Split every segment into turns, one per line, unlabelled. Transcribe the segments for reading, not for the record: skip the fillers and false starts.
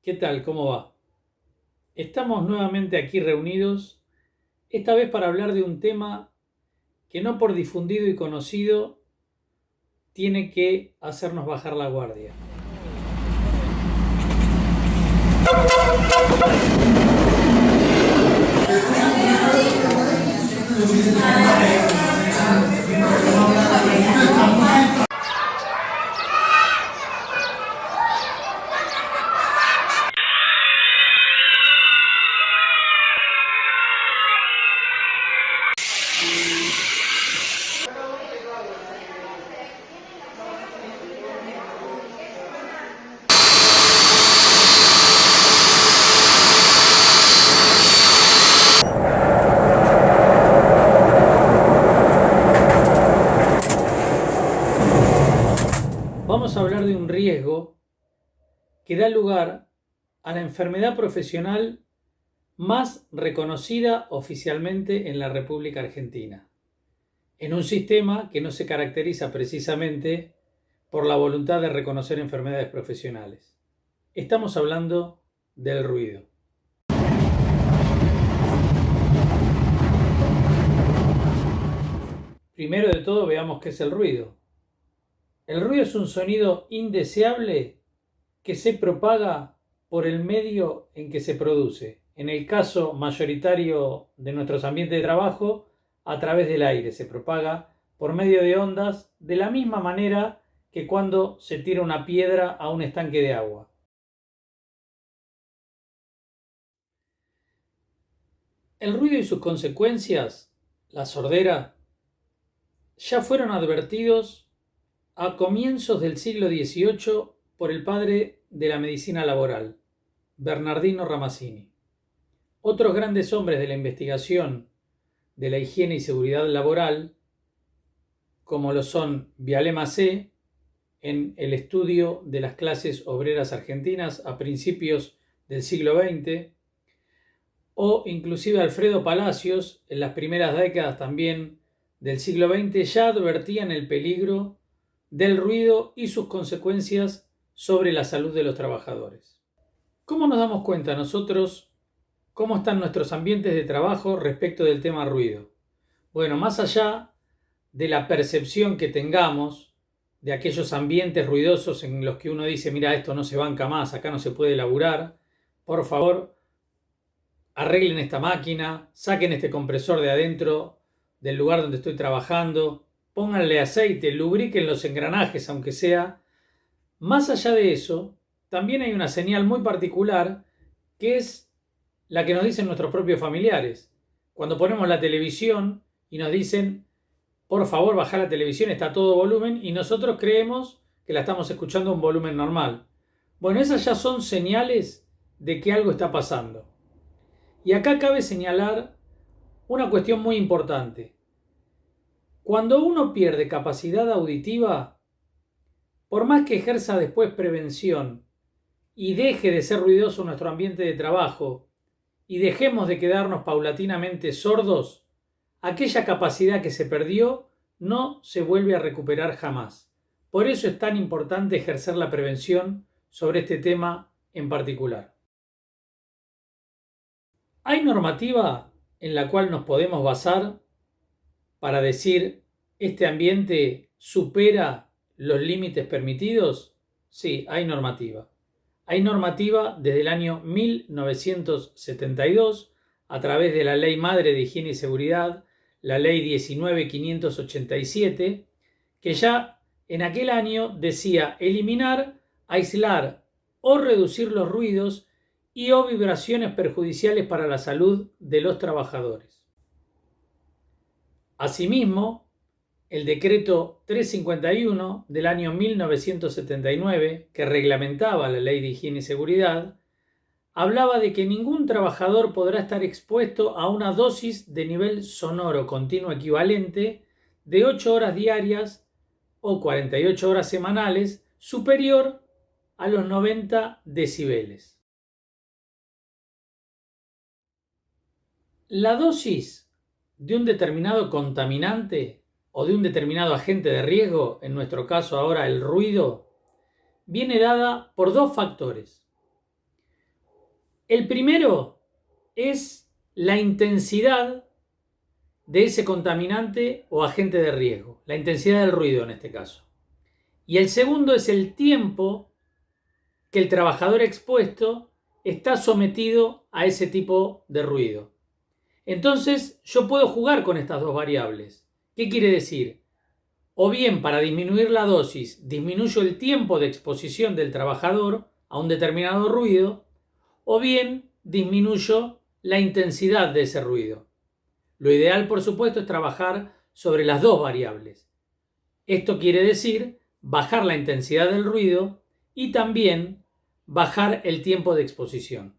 ¿Qué tal? ¿Cómo va? Estamos nuevamente aquí reunidos, esta vez para hablar de un tema que no por difundido y conocido tiene que hacernos bajar la guardia. Vamos a hablar de un riesgo que da lugar a la enfermedad profesional más reconocida oficialmente en la República Argentina, en un sistema que no se caracteriza precisamente por la voluntad de reconocer enfermedades profesionales. Estamos hablando del ruido. Primero de todo, veamos qué es el ruido. El ruido es un sonido indeseable que se propaga por el medio en que se produce. En el caso mayoritario de nuestros ambientes de trabajo, a través del aire. Se propaga por medio de ondas de la misma manera que cuando se tira una piedra a un estanque de agua. El ruido y sus consecuencias, la sordera, ya fueron advertidos a comienzos del siglo XVIII por el padre de la medicina laboral, Bernardino Ramazzini. Otros grandes hombres de la investigación de la higiene y seguridad laboral, como lo son Viale Macé, en el estudio de las clases obreras argentinas a principios del siglo XX, o inclusive Alfredo Palacios, en las primeras décadas también del siglo XX, ya advertían el peligro del ruido y sus consecuencias sobre la salud de los trabajadores. ¿Cómo nos damos cuenta nosotros cómo están nuestros ambientes de trabajo respecto del tema ruido? Bueno, más allá de la percepción que tengamos de aquellos ambientes ruidosos en los que uno dice, mira, esto no se banca más, acá no se puede laburar, por favor, arreglen esta máquina, saquen este compresor de adentro del lugar donde estoy trabajando, pónganle aceite, lubriquen los engranajes, aunque sea. Más allá de eso, también hay una señal muy particular que es la que nos dicen nuestros propios familiares. Cuando ponemos la televisión y nos dicen, por favor, baja la televisión, está a todo volumen, y nosotros creemos que la estamos escuchando a un volumen normal. Bueno, esas ya son señales de que algo está pasando. Y acá cabe señalar una cuestión muy importante. Cuando uno pierde capacidad auditiva, por más que ejerza después prevención y deje de ser ruidoso nuestro ambiente de trabajo y dejemos de quedarnos paulatinamente sordos, aquella capacidad que se perdió no se vuelve a recuperar jamás. Por eso es tan importante ejercer la prevención sobre este tema en particular. ¿Hay normativa en la cual nos podemos basar para decir este ambiente supera los límites permitidos? Sí, hay normativa. Hay normativa desde el año 1972 a través de la Ley Madre de Higiene y Seguridad, la Ley 19.587, que ya en aquel año decía eliminar, aislar o reducir los ruidos y o vibraciones perjudiciales para la salud de los trabajadores. Asimismo, el decreto 351 del año 1979, que reglamentaba la Ley de Higiene y Seguridad, hablaba de que ningún trabajador podrá estar expuesto a una dosis de nivel sonoro continuo equivalente de 8 horas diarias o 48 horas semanales superior a los 90 decibeles. La dosis de un determinado contaminante o de un determinado agente de riesgo, en nuestro caso ahora el ruido, viene dada por dos factores. El primero es la intensidad de ese contaminante o agente de riesgo, la intensidad del ruido en este caso. Y el segundo es el tiempo que el trabajador expuesto está sometido a ese tipo de ruido. Entonces yo puedo jugar con estas dos variables. ¿Qué quiere decir? O bien para disminuir la dosis disminuyo el tiempo de exposición del trabajador a un determinado ruido, o bien disminuyo la intensidad de ese ruido. Lo ideal, por supuesto, es trabajar sobre las dos variables. Esto quiere decir bajar la intensidad del ruido y también bajar el tiempo de exposición.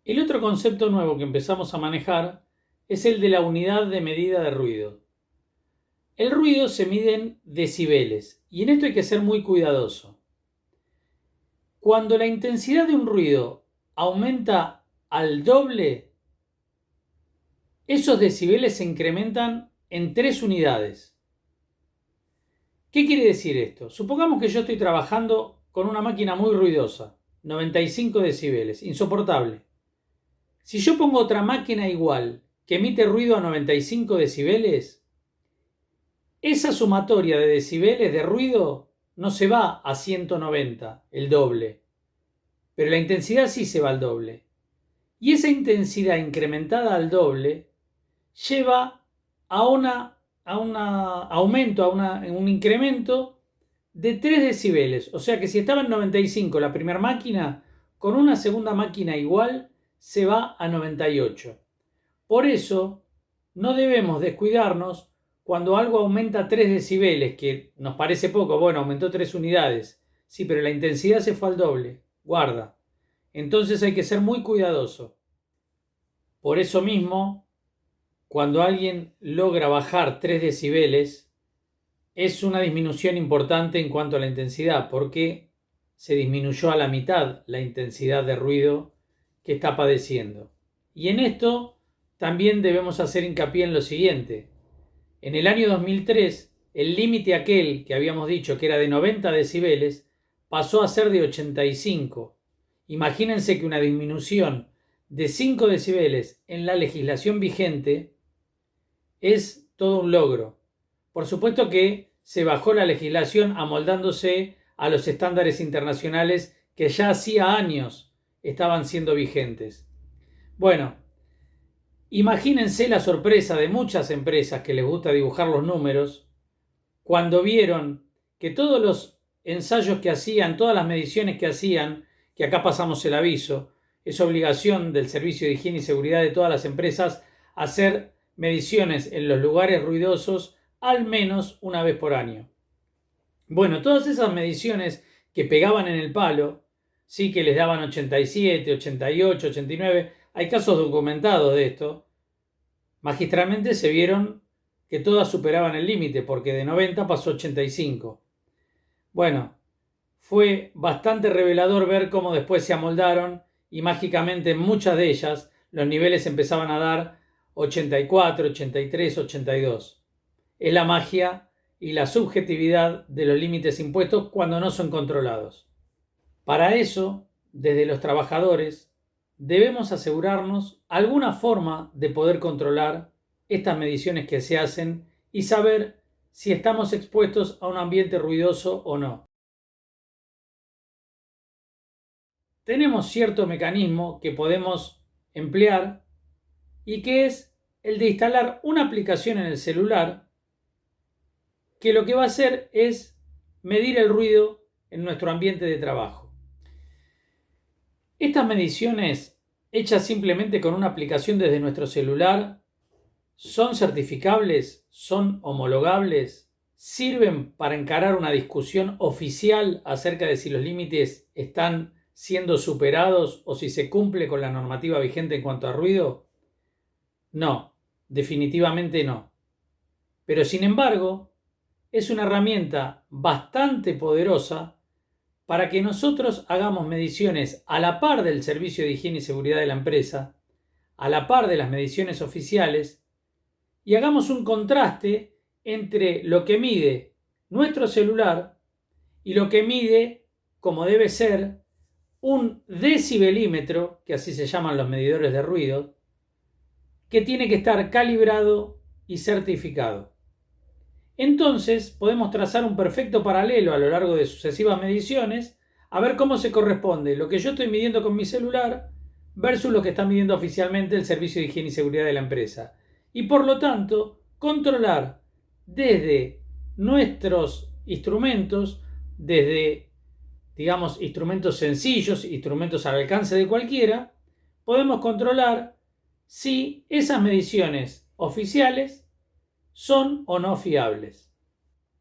El otro concepto nuevo que empezamos a manejar es el de la unidad de medida de ruido. El ruido se mide en decibeles y en esto hay que ser muy cuidadoso. Cuando la intensidad de un ruido aumenta al doble, esos decibeles se incrementan en 3 unidades. ¿Qué quiere decir esto? Supongamos que yo estoy trabajando con una máquina muy ruidosa, 95 decibeles, insoportable. Si yo pongo otra máquina igual que emite ruido a 95 decibeles, esa sumatoria de decibeles de ruido no se va a 190, el doble, pero la intensidad sí se va al doble. Y esa intensidad incrementada al doble lleva a un incremento de 3 decibeles. O sea que si estaba en 95 la primera máquina, con una segunda máquina igual se va a 98. Por eso no debemos descuidarnos cuando algo aumenta 3 decibeles, que nos parece poco, bueno, aumentó 3 unidades. Sí, pero la intensidad se fue al doble. Guarda. Entonces hay que ser muy cuidadoso. Por eso mismo, cuando alguien logra bajar 3 decibeles, es una disminución importante en cuanto a la intensidad, porque se disminuyó a la mitad la intensidad de ruido que está padeciendo. Y en esto también debemos hacer hincapié en lo siguiente. En el año 2003, el límite aquel que habíamos dicho que era de 90 decibeles pasó a ser de 85. Imagínense que una disminución de 5 decibeles en la legislación vigente es todo un logro. Por supuesto que se bajó la legislación amoldándose a los estándares internacionales que ya hacía años estaban siendo vigentes. Bueno, imagínense la sorpresa de muchas empresas que les gusta dibujar los números cuando vieron que todos los ensayos que hacían, todas las mediciones que hacían, que acá pasamos el aviso, es obligación del Servicio de Higiene y Seguridad de todas las empresas hacer mediciones en los lugares ruidosos al menos una vez por año. Bueno, todas esas mediciones que pegaban en el palo, sí que les daban 87, 88, 89, hay casos documentados de esto, magistralmente se vieron que todas superaban el límite, porque de 90 pasó a 85. Bueno, fue bastante revelador ver cómo después se amoldaron y mágicamente en muchas de ellas los niveles empezaban a dar 84, 83, 82. Es la magia y la subjetividad de los límites impuestos cuando no son controlados. Para eso, desde los trabajadores, debemos asegurarnos alguna forma de poder controlar estas mediciones que se hacen y saber si estamos expuestos a un ambiente ruidoso o no. Tenemos cierto mecanismo que podemos emplear y que es el de instalar una aplicación en el celular que lo que va a hacer es medir el ruido en nuestro ambiente de trabajo. Estas mediciones, hechas simplemente con una aplicación desde nuestro celular, son certificables, son homologables, sirven para encarar una discusión oficial acerca de si los límites están siendo superados o si se cumple con la normativa vigente en cuanto a ruido. No, definitivamente no. Pero sin embargo, es una herramienta bastante poderosa para que nosotros hagamos mediciones a la par del Servicio de Higiene y Seguridad de la empresa, a la par de las mediciones oficiales, y hagamos un contraste entre lo que mide nuestro celular y lo que mide como debe ser, un decibelímetro, que así se llaman los medidores de ruido, que tiene que estar calibrado y certificado. Entonces podemos trazar un perfecto paralelo a lo largo de sucesivas mediciones a ver cómo se corresponde lo que yo estoy midiendo con mi celular versus lo que está midiendo oficialmente el Servicio de Higiene y Seguridad de la empresa. Y por lo tanto, controlar desde nuestros instrumentos, desde, digamos, instrumentos sencillos, instrumentos al alcance de cualquiera, podemos controlar si esas mediciones oficiales son o no fiables.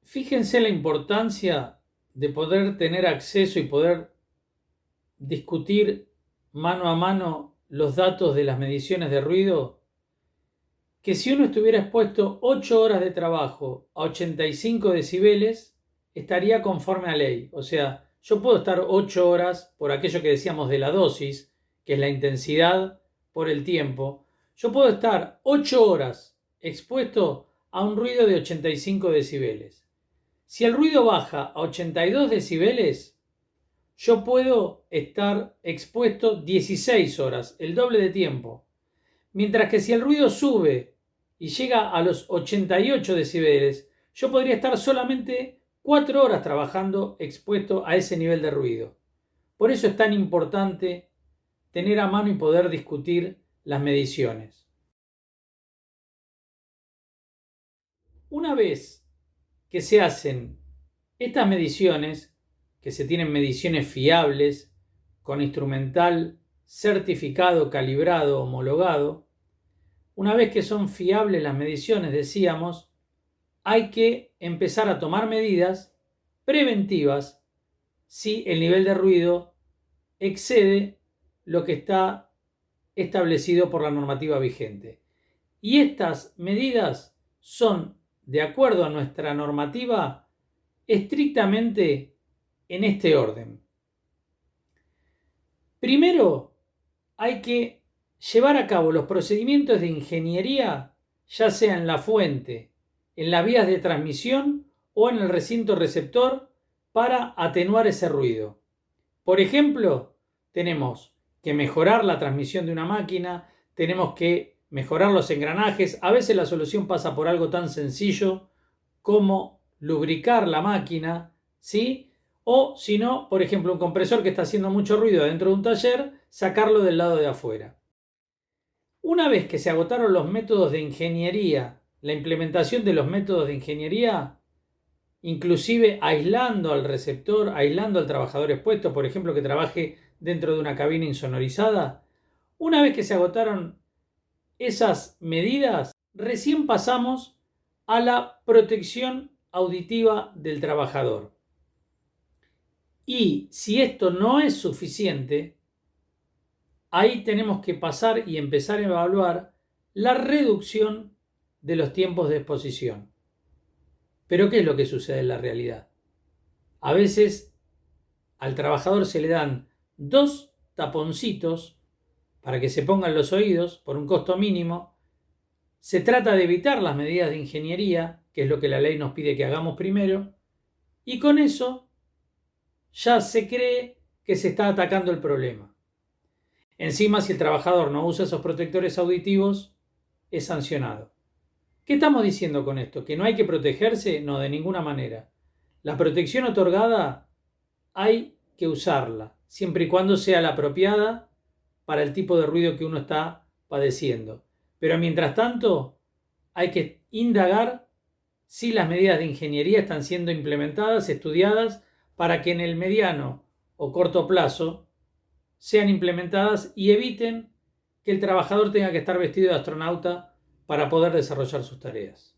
Fíjense la importancia de poder tener acceso y poder discutir mano a mano los datos de las mediciones de ruido, que si uno estuviera expuesto 8 horas de trabajo a 85 decibeles, estaría conforme a ley. O sea, yo puedo estar 8 horas por aquello que decíamos de la dosis, que es la intensidad por el tiempo. Yo puedo estar 8 horas expuesto a un ruido de 85 decibeles. Si el ruido baja a 82 decibeles, yo puedo estar expuesto 16 horas, el doble de tiempo. Mientras que si el ruido sube y llega a los 88 decibeles, yo podría estar solamente 4 horas trabajando expuesto a ese nivel de ruido. Por eso es tan importante tener a mano y poder discutir las mediciones. Una vez que se hacen estas mediciones, que se tienen mediciones fiables, con instrumental certificado, calibrado, homologado, una vez que son fiables las mediciones, decíamos, hay que empezar a tomar medidas preventivas si el nivel de ruido excede lo que está establecido por la normativa vigente. Y estas medidas son, de acuerdo a nuestra normativa, estrictamente en este orden. Primero, hay que llevar a cabo los procedimientos de ingeniería, ya sea en la fuente, en las vías de transmisión o en el recinto receptor, para atenuar ese ruido. Por ejemplo, tenemos que mejorar la transmisión de una máquina, tenemos que mejorar los engranajes. A veces la solución pasa por algo tan sencillo como lubricar la máquina, ¿sí? O si no, por ejemplo, un compresor que está haciendo mucho ruido dentro de un taller, sacarlo del lado de afuera. Una vez que se agotaron los métodos de ingeniería, la implementación de los métodos de ingeniería, inclusive aislando al receptor, aislando al trabajador expuesto, por ejemplo, que trabaje dentro de una cabina insonorizada, una vez que se agotaron esas medidas, recién pasamos a la protección auditiva del trabajador. Y si esto no es suficiente, ahí tenemos que pasar y empezar a evaluar la reducción de los tiempos de exposición. Pero ¿qué es lo que sucede en la realidad? A veces al trabajador se le dan 2 taponcitos para que se pongan los oídos por un costo mínimo. Se trata de evitar las medidas de ingeniería, que es lo que la ley nos pide que hagamos primero, y con eso ya se cree que se está atacando el problema. Encima, si el trabajador no usa esos protectores auditivos, es sancionado. ¿Qué estamos diciendo con esto? ¿Que no hay que protegerse? No, de ninguna manera. La protección otorgada hay que usarla, siempre y cuando sea la apropiada para el tipo de ruido que uno está padeciendo. Pero mientras tanto, hay que indagar si las medidas de ingeniería están siendo implementadas, estudiadas, para que en el mediano o corto plazo sean implementadas y eviten que el trabajador tenga que estar vestido de astronauta para poder desarrollar sus tareas.